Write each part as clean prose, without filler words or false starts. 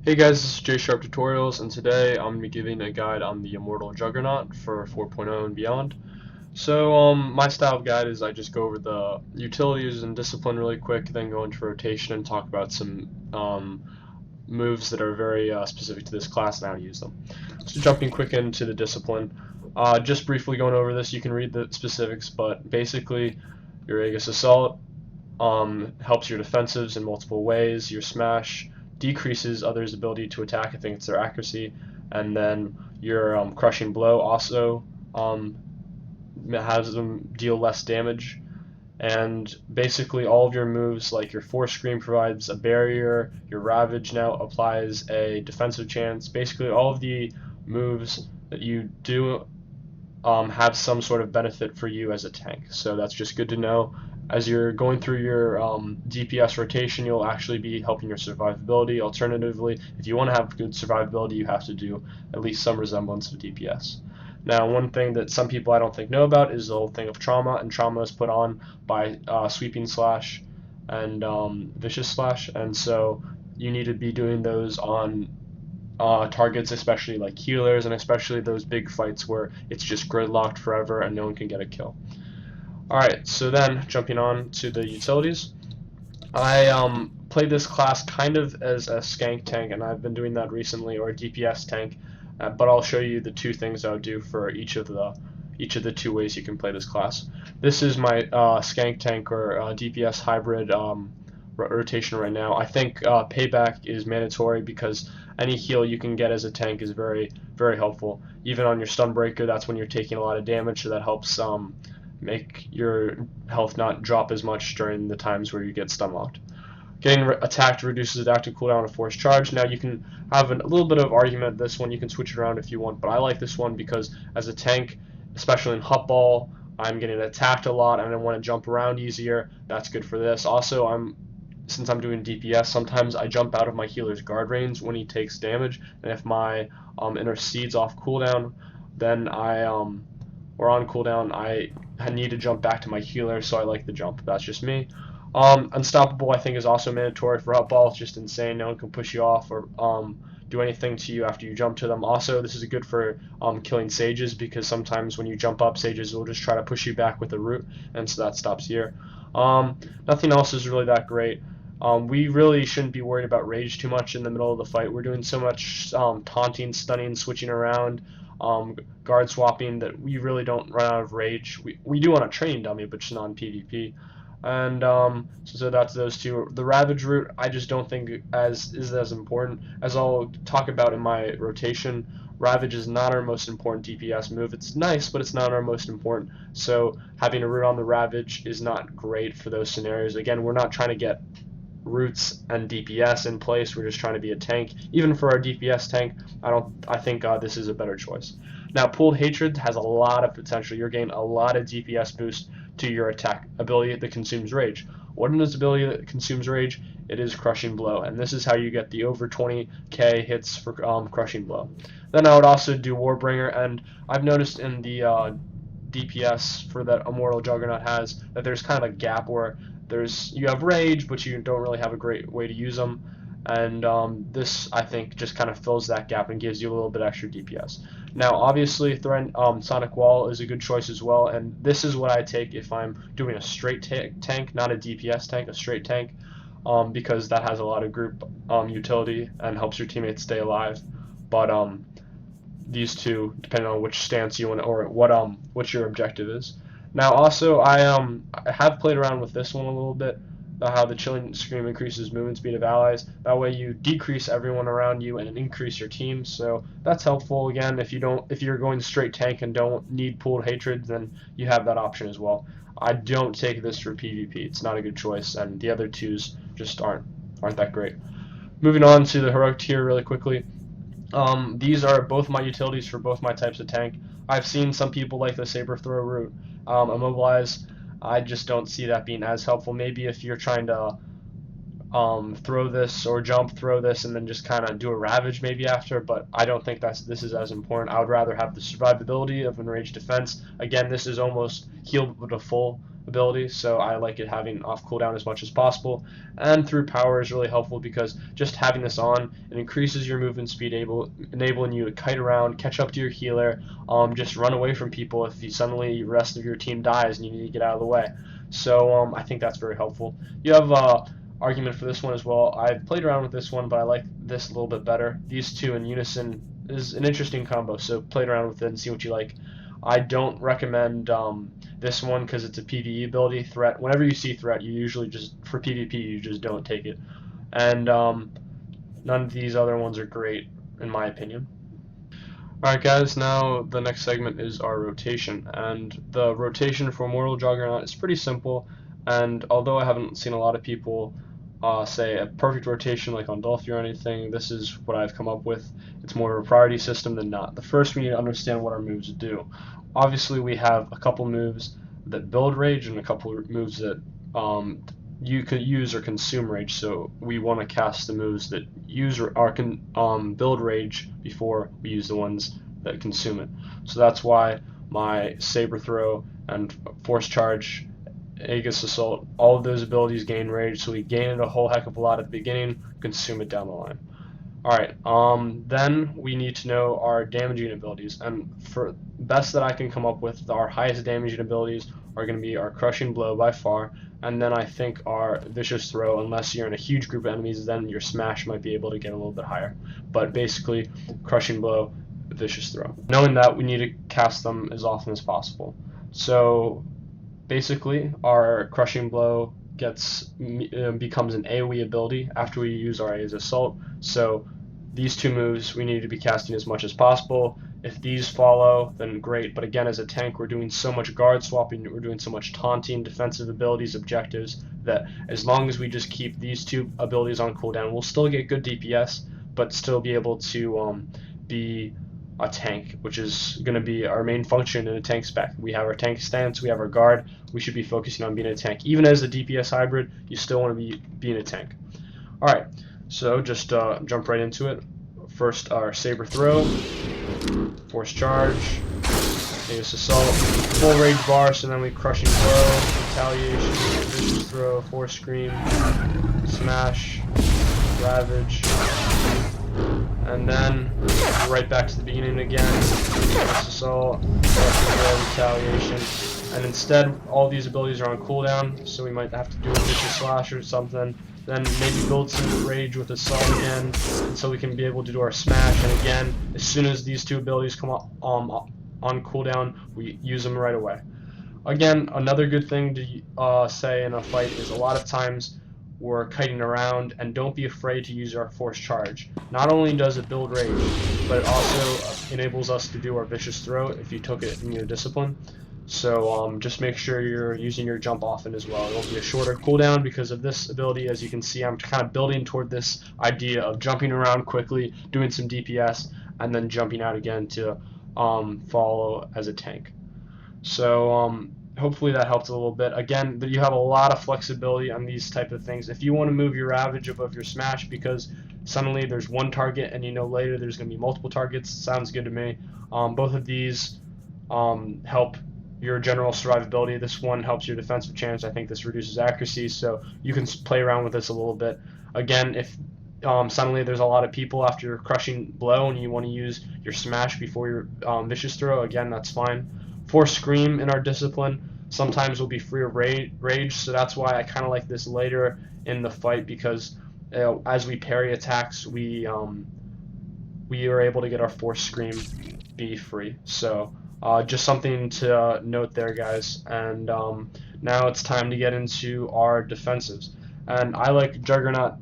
Hey guys, this is J Sharp Tutorials, and today I'm going to be giving a guide on the Immortal Juggernaut for 4.0 and beyond. So, my style of guide is I just go over the utilities and discipline really quick, then go into rotation and talk about some moves that are very specific to this class and how to use them. So, jumping quick into the discipline, just briefly going over this, you can read the specifics, but basically, your Aegis Assault helps your defensives in multiple ways. Your Smash decreases others' ability to attack. I think it's their accuracy, and then your Crushing Blow also has them deal less damage. And basically all of your moves, like your Force Screen provides a barrier, your Ravage now applies a defensive chance. Basically all of the moves that you do have some sort of benefit for you as a tank, so that's just good to know. As you're going through your DPS rotation, you'll actually be helping your survivability. Alternatively, if you want to have good survivability, you have to do at least some resemblance of DPS. Now, one thing that some people I don't think know about is the whole thing of trauma, and trauma is put on by Sweeping Slash and Vicious Slash, and so you need to be doing those on targets, especially like healers, and especially those big fights where it's just gridlocked forever and no one can get a kill. Alright, so then jumping on to the utilities, I played this class kind of as a skank tank, and I've been doing that recently, or a DPS tank, but I'll show you the two things I would do for each of the two ways you can play this class. This is my skank tank or DPS hybrid rotation right now. I think payback is mandatory because any heal you can get as a tank is very, very helpful. Even on your stun breaker, that's when you're taking a lot of damage, so that helps make your health not drop as much during the times where you get stun locked. Getting attacked reduces the active cooldown of force charge. Now you can have a little bit of argument this one, you can switch it around if you want, but I like this one because as a tank, especially in Hutball, I'm getting attacked a lot and I want to jump around easier. That's good for this. Also, since I'm doing DPS, sometimes I jump out of my healer's guard range when he takes damage, and if my intercedes off cooldown, then or on cooldown, I need to jump back to my healer, so I like the jump. That's just me. Unstoppable, I think, is also mandatory for Hutball. It's just insane. No one can push you off or do anything to you after you jump to them. Also, this is good for killing sages, because sometimes when you jump up, sages will just try to push you back with a root, and so that stops here. Nothing else is really that great. We really shouldn't be worried about rage too much in the middle of the fight. We're doing so much taunting, stunning, switching around, guard swapping, that we really don't run out of rage. We do on a training dummy, but just not in PvP. And so that's those two. The Ravage route I just don't think is as important. As I'll talk about in my rotation, Ravage is not our most important DPS move. It's nice, but it's not our most important. So having a root on the Ravage is not great for those scenarios. Again, we're not trying to get roots and DPS in place. We're just trying to be a tank. Even for our DPS tank, I think this is a better choice. Now, Pooled Hatred has a lot of potential. You're getting a lot of DPS boost to your attack ability that consumes rage. What is ability that consumes rage? It is Crushing Blow, and this is how you get the over 20k hits for Crushing Blow. Then I would also do Warbringer, and I've noticed in the DPS for that Immortal Juggernaut has that there's kind of a gap where you have rage, but you don't really have a great way to use them, and this I think just kind of fills that gap and gives you a little bit extra DPS. Now, obviously, Sonic Wall is a good choice as well, and this is what I take if I'm doing a straight tank, not a DPS tank, a straight tank, because that has a lot of group utility and helps your teammates stay alive. But these two, depending on which stance you want, or what your objective is. Now, also, I have played around with this one a little bit, how the Chilling Scream increases movement speed of allies. That way you decrease everyone around you and increase your team, so that's helpful. Again, if you're going straight tank and don't need Pooled Hatred, then you have that option as well. I don't take this for PvP. It's not a good choice, and the other twos just aren't that great. Moving on to the Heroic tier really quickly. These are both my utilities for both my types of tank. I've seen some people like the Saber Throw route. Immobilize, I just don't see that being as helpful. Maybe if you're trying to throw this or throw this and then just kind of do a Ravage maybe after, but I don't think this is as important. I would rather have the survivability of Enraged Defense. Again, this is almost healed to full ability, so I like it having off cooldown as much as possible. And through power is really helpful because just having this on, it increases your movement speed, enabling you to kite around, catch up to your healer, just run away from people if you suddenly the rest of your team dies and you need to get out of the way. So I think that's very helpful. You have argument for this one as well. I've played around with this one, but I like this a little bit better. These two in unison is an interesting combo, so play around with it and see what you like. I don't recommend this one because it's a PvE ability. Threat, whenever you see threat, you usually just, for PvP, you just don't take it. And none of these other ones are great, in my opinion. Alright guys, now the next segment is our rotation, and the rotation for Immortal Juggernaut is pretty simple, and although I haven't seen a lot of people say a perfect rotation like on Dolphy or anything, this is what I've come up with. It's more of a priority system than not. The first, we need to understand what our moves do. Obviously we have a couple moves that build rage and a couple moves that you could use or consume rage, so we want to cast the moves that use or build rage before we use the ones that consume it. So that's why my Saber Throw and Force Charge, Aegis Assault, all of those abilities gain rage, so we gain it a whole heck of a lot at the beginning, consume it down the line. Alright, then we need to know our damaging abilities, and for best that I can come up with, our highest damaging abilities are going to be our Crushing Blow by far, and then I think our Vicious Throw, unless you're in a huge group of enemies, then your Smash might be able to get a little bit higher. But basically, Crushing Blow, Vicious Throw. Knowing that, we need to cast them as often as possible. So basically, our Crushing Blow becomes an AoE ability after we use our Aegis Assault. So these two moves we need to be casting as much as possible. If these follow, then great, but again, as a tank, we're doing so much guard swapping, we're doing so much taunting, defensive abilities, objectives, that as long as we just keep these two abilities on cooldown, we'll still get good DPS, but still be able to be a tank, which is going to be our main function in a tank spec. We have our tank stance, we have our guard, we should be focusing on being a tank. Even as a DPS hybrid, you still want to be being a tank. Alright, so just jump right into it. First, our Saber Throw, Force Charge, Aegis Assault, full rage bar, so then we Crushing Blow, Retaliation, Vicious Throw, Force Scream, Smash, Ravage, and then right back to the beginning again, Aegis Assault, Retaliation, and instead all these abilities are on cooldown, so we might have to do a Vicious Slash or something. Then maybe build some rage with Assault again, so we can be able to do our Smash. And again, as soon as these two abilities come up on cooldown, we use them right away. Again, another good thing to say in a fight is a lot of times we're kiting around, and don't be afraid to use our Force Charge. Not only does it build rage, but it also enables us to do our Vicious Throw if you took it in your discipline. So just make sure you're using your jump often as well. It'll be a shorter cooldown because of this ability. As you can see, I'm kind of building toward this idea of jumping around quickly, doing some DPS, and then jumping out again to follow as a tank. So hopefully that helped a little bit. Again, you have a lot of flexibility on these type of things. If you want to move your Ravage above your Smash because suddenly there's one target and you know later there's going to be multiple targets, sounds good to me. Both of these help your general survivability. This one helps your defensive chance. I think this reduces accuracy, so you can play around with this a little bit. Again, if suddenly there's a lot of people after your Crushing Blow and you want to use your Smash before your Vicious Throw, again, that's fine. Force Scream in our discipline sometimes will be free of rage, so that's why I kind of like this later in the fight, because as we parry attacks, we are able to get our Force Scream be free. So just something to note there, guys. And now it's time to get into our defensives. And I like Juggernaut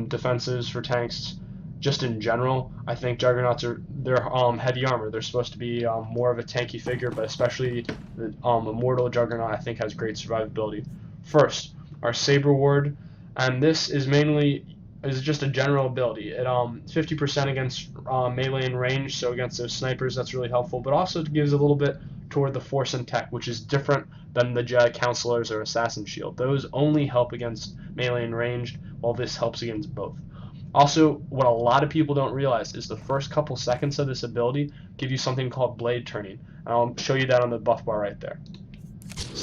defenses for tanks just in general. I think Juggernauts they're heavy armor. They're supposed to be more of a tanky figure, but especially the Immortal Juggernaut I think has great survivability. First, our Saber Ward, and this is just a general ability. It 50% against melee and range, so against those snipers that's really helpful, but also it gives a little bit toward the Force and Tech, which is different than the Counselors or Assassin Shield. Those only help against melee and ranged, while this helps against both. Also, what a lot of people don't realize is the first couple seconds of this ability give you something called blade turning, and I'll show you that on the buff bar right there.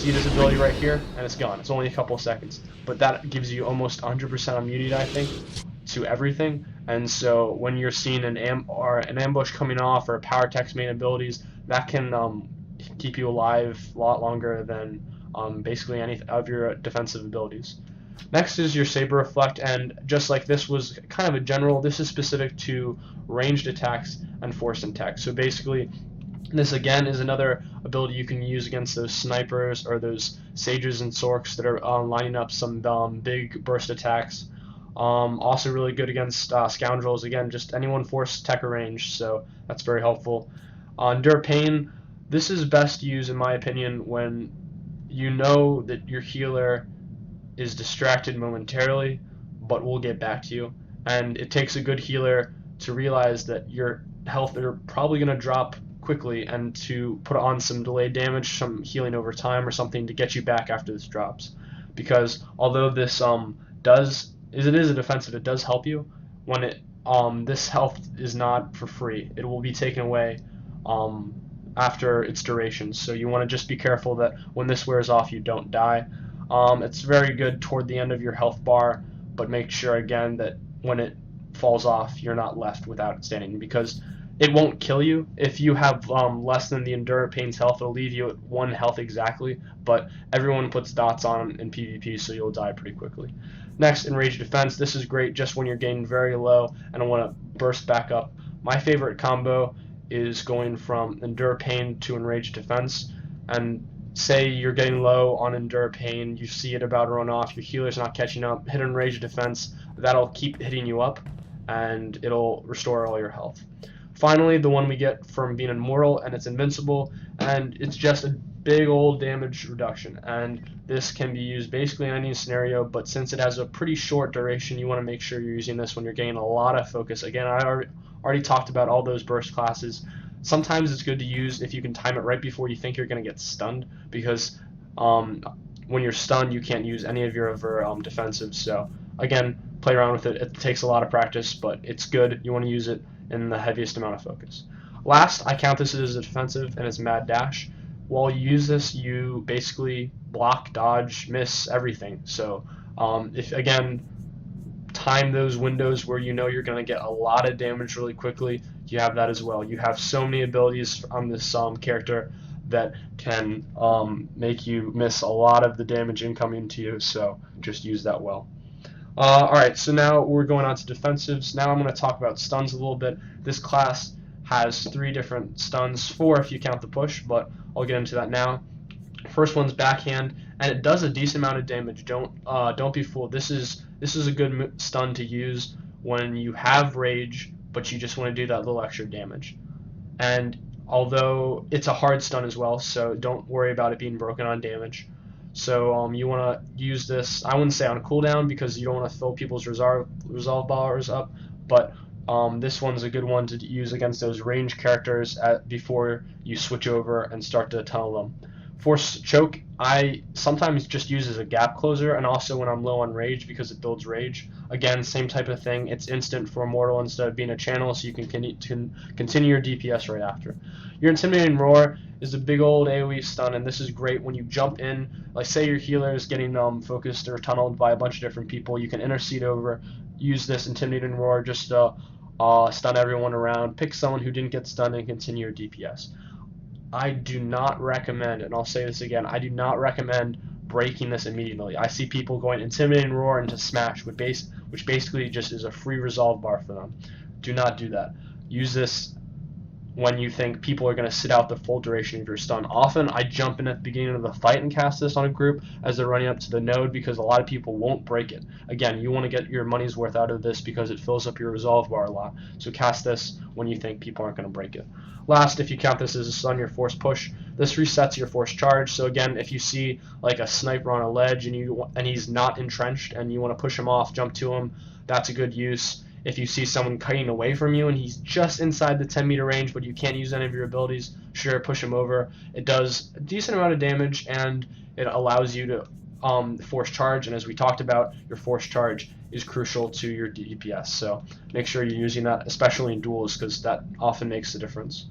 See this ability right here, and it's gone. It's only a couple of seconds, but that gives you almost 100% immunity, I think, to everything. And so when you're seeing an ambush coming off or power tech's main abilities, that can keep you alive a lot longer than basically any of your defensive abilities. Next is your Saber Reflect, and just like this was kind of a general, this is specific to ranged attacks and forced attacks. So basically, this again is another ability you can use against those snipers or those sages and sorks that are lining up some big burst attacks. Also really good against scoundrels, again, just anyone forced tech or range, so that's very helpful. Endure Pain, this is best used in my opinion when you know that your healer is distracted momentarily but will get back to you, and it takes a good healer to realize that your health are probably going to drop quickly and to put on some delayed damage, some healing over time or something to get you back after this drops. Because although this is a defensive, it does help you when it this health is not for free. It will be taken away after its duration, so you want to just be careful that when this wears off you don't die. It's very good toward the end of your health bar, but make sure again that when it falls off you're not left without it standing, because it won't kill you. If you have less than the Endure Pain's health, it'll leave you at 1 health exactly, but everyone puts dots on in PvP, so you'll die pretty quickly. Next, Enraged Defense. This is great just when you're getting very low and I want to burst back up. My favorite combo is going from Endure Pain to Enraged Defense, and say you're getting low on Endure Pain, you see it about to run off, your healer's not catching up, hit Enraged Defense, that'll keep hitting you up, and it'll restore all your health. Finally, the one we get from being immortal, and it's invincible, and it's just a big old damage reduction, and this can be used basically in any scenario, but since it has a pretty short duration, you want to make sure you're using this when you're getting a lot of focus. Again, I already talked about all those burst classes. Sometimes it's good to use if you can time it right before you think you're going to get stunned, because when you're stunned you can't use any of your other defensives. So again, play around with it. It takes a lot of practice, but it's good. You want to use it in the heaviest amount of focus. Last, I count this as a defensive, and it's Mad Dash. While you use this, you basically block, dodge, miss everything. So if again, time those windows where you know you're going to get a lot of damage really quickly, you have that as well. You have so many abilities on this character that can make you miss a lot of the damage incoming to you, so just use that well. Alright, so now we're going on to defensives. Now I'm going to talk about stuns a little bit. This class has 3 different stuns, 4 if you count the push, but I'll get into that now. First one's Backhand, and it does a decent amount of damage. Don't be fooled. This is a good stun to use when you have rage, but you just want to do that little extra damage. And although it's a hard stun as well, so don't worry about it being broken on damage. So you want to use this, I wouldn't say on cooldown because you don't want to fill people's resolve bars up, but this one's a good one to use against those range characters before you switch over and start to tunnel them. Force Choke, I sometimes just use as a gap closer, and also when I'm low on rage because it builds rage. Again, same type of thing. It's instant for Immortal instead of being a channel, so you can continue your DPS right after. Your Intimidating Roar is a big old AoE stun, and this is great when you jump in. Like say your healer is getting focused or tunneled by a bunch of different people, you can intercede over, use this Intimidating Roar just to stun everyone around, pick someone who didn't get stunned, and continue your DPS. I do not recommend, and I'll say this again, I do not recommend breaking this immediately. I see people going Intimidating Roar into Smash, which basically just is a free resolve bar for them. Do not do that. Use this when you think people are going to sit out the full duration of your stun. Often I jump in at the beginning of the fight and cast this on a group as they're running up to the node because a lot of people won't break it. Again, you want to get your money's worth out of this because it fills up your resolve bar a lot. So cast this when you think people aren't going to break it. Last, if you count this as a stun, your force push, this resets your force charge. So again, if you see like a sniper on a ledge and he's not entrenched and you want to push him off, jump to him, that's a good use. If you see someone cutting away from you and he's just inside the 10-meter range but you can't use any of your abilities, sure, push him over. It does a decent amount of damage and it allows you to force charge, and as we talked about, your force charge is crucial to your DPS, so make sure you're using that, especially in duels, because that often makes the difference.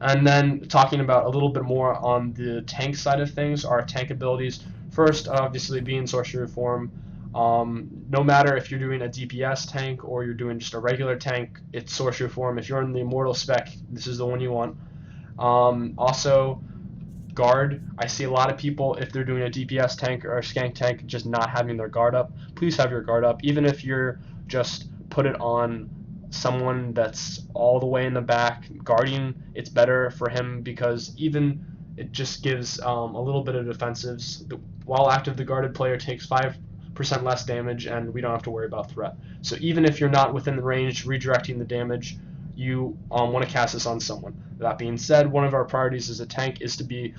And then talking about a little bit more on the tank side of things, our tank abilities. First, obviously, being sorcery form. No matter if you're doing a DPS tank or you're doing just a regular tank, it's sorcery form. If you're in the Immortal spec, this is the one you want. Also, guard. I see a lot of people, if they're doing a DPS tank or a skank tank, just not having their guard up. Please have your guard up, even if you're just put it on someone that's all the way in the back. Guardian, it's better for him because even it just gives a little bit of defensives. While active, the guarded player takes 5% less damage, and we don't have to worry about threat. So even if you're not within the range redirecting the damage, you want to cast this on someone. That being said, one of our priorities as a tank is to be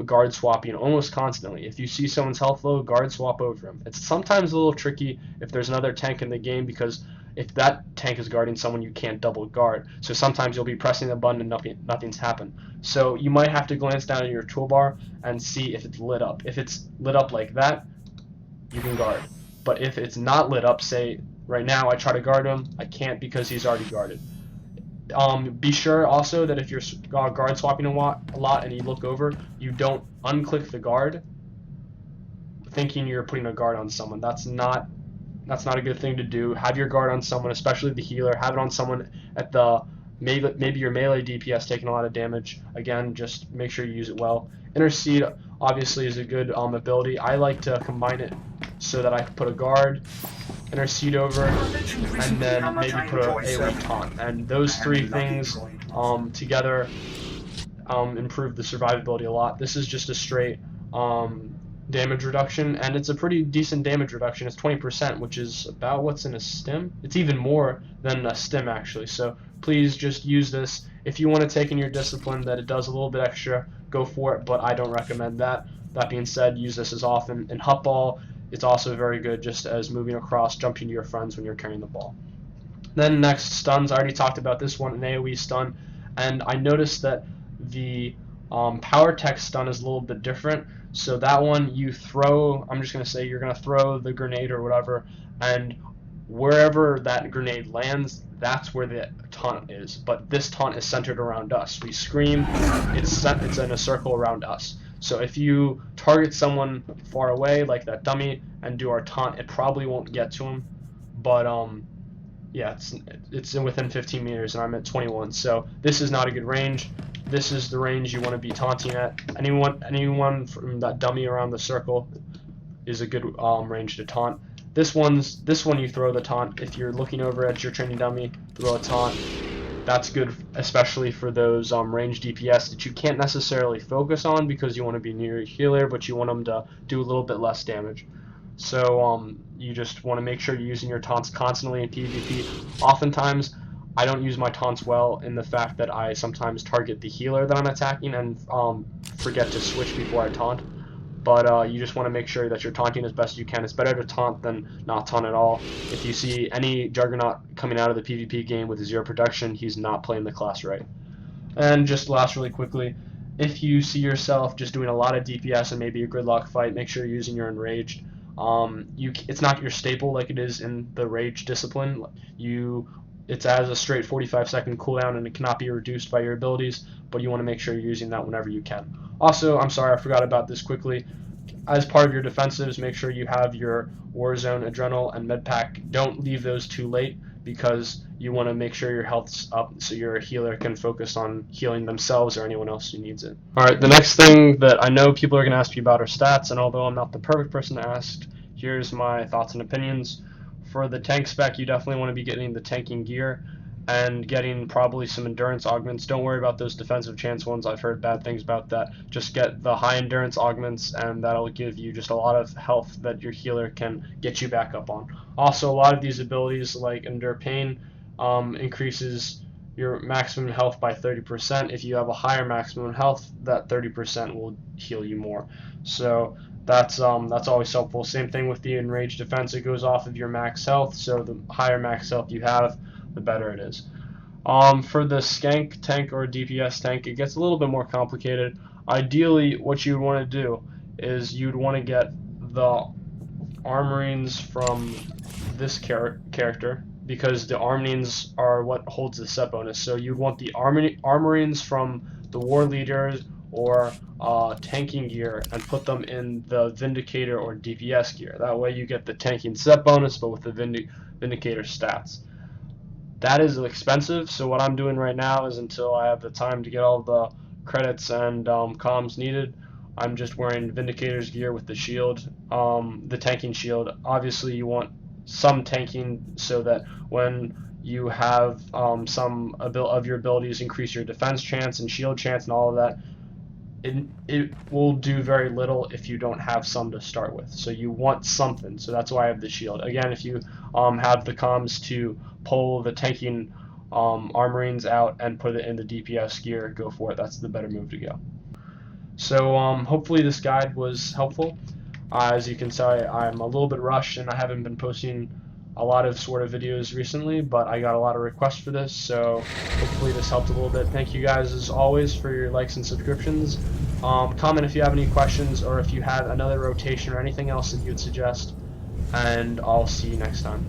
guard swapping almost constantly. If you see someone's health low, guard swap over him. It's sometimes a little tricky if there's another tank in the game, because if that tank is guarding someone, you can't double guard. So sometimes you'll be pressing the button and nothing's happened. So you might have to glance down at your toolbar and see if it's lit up. If it's lit up like that, you can guard. But if it's not lit up, say right now I try to guard him, I can't because he's already guarded. Be sure also that if you're guard swapping a lot and you look over, you don't unclick the guard thinking you're putting a guard on someone. That's not a good thing to do. Have your guard on someone, especially the healer. Have it on someone at the maybe your melee DPS taking a lot of damage. Again, just make sure you use it well. Intercede obviously is a good ability. I like to combine it so that I can put a guard, intercede over, and then maybe put a AoE taunt. And those three things together improve the survivability a lot. This is just a straight damage reduction, and it's a pretty decent damage reduction. It's 20%, which is about what's in a stim. It's even more than a stim actually. So please just use this. If you want to take in your discipline that it does a little bit extra, go for it, but I don't recommend that. That being said, use this as often. In Hut Ball, it's also very good just as moving across, jumping to your friends when you're carrying the ball. Then next, stuns. I already talked about this one, an AoE stun, and I noticed that the power tech stun is a little bit different. So that one you throw, I'm just going to say you're going to throw the grenade or whatever, and wherever that grenade lands, that's where the taunt is. But this taunt is centered around us. We scream, it's in a circle around us. So if you target someone far away, like that dummy, and do our taunt, it probably won't get to him. But yeah, it's within 15 meters, and I'm at 21. So this is not a good range. This is the range you want to be taunting at. Anyone from that dummy around the circle is a good range to taunt. This one you throw the taunt. If you're looking over at your training dummy, throw a taunt. That's good, especially for those range DPS that you can't necessarily focus on because you want to be near your healer, but you want them to do a little bit less damage. So you just want to make sure you're using your taunts constantly in PvP. Oftentimes, I don't use my taunts well in the fact that I sometimes target the healer that I'm attacking and forget to switch before I taunt. But you just want to make sure that you're taunting as best you can. It's better to taunt than not taunt at all. If you see any Juggernaut coming out of the PvP game with 0 protection, he's not playing the class right. And just last really quickly, if you see yourself just doing a lot of DPS and maybe a gridlock fight, make sure you're using your Enraged. It's not your staple like it is in the Rage discipline. It's as a straight 45-second cooldown, and it cannot be reduced by your abilities, but you want to make sure you're using that whenever you can. Also, I'm sorry, I forgot about this quickly. As part of your defensives, make sure you have your Warzone, Adrenal, and Medpack. Don't leave those too late because you want to make sure your health's up so your healer can focus on healing themselves or anyone else who needs it. Alright, the next thing that I know people are going to ask you about are stats, and although I'm not the perfect person to ask, here's my thoughts and opinions. For the tank spec, you definitely want to be getting the tanking gear and getting probably some endurance augments. Don't worry about those defensive chance ones. I've heard bad things about that. Just get the high endurance augments, and that'll give you just a lot of health that your healer can get you back up on. Also, a lot of these abilities like Endure Pain increases your maximum health by 30%. If you have a higher maximum health, that 30% will heal you more. So that's always helpful. Same thing with the Enraged Defense. It goes off of your max health, so the higher max health you have, the better it is. For the skank tank or DPS tank, it gets a little bit more complicated. Ideally, what you would want to do is you'd want to get the armorings from this character, because the armorings are what holds the set bonus. So you'd want the armorings from the war leaders or tanking gear and put them in the Vindicator or DPS gear. That way you get the tanking set bonus but with the Vindicator stats. That is expensive, so what I'm doing right now is, until I have the time to get all the credits and comms needed, I'm just wearing Vindicator's gear with the shield, the tanking shield. Obviously you want some tanking so that when you have some of your abilities increase your defense chance and shield chance and all of that, it will do very little if you don't have some to start with. So you want something, so that's why I have the shield. Again, if you have the comms to pull the tanking armorings out and put it in the DPS gear, go for it. That's the better move to go. So hopefully this guide was helpful. As you can see, I'm a little bit rushed and I haven't been posting a lot of SWTOR videos recently, but I got a lot of requests for this, so hopefully this helped a little bit. Thank you guys as always for your likes and subscriptions. Comment if you have any questions or if you had another rotation or anything else that you'd suggest, and I'll see you next time.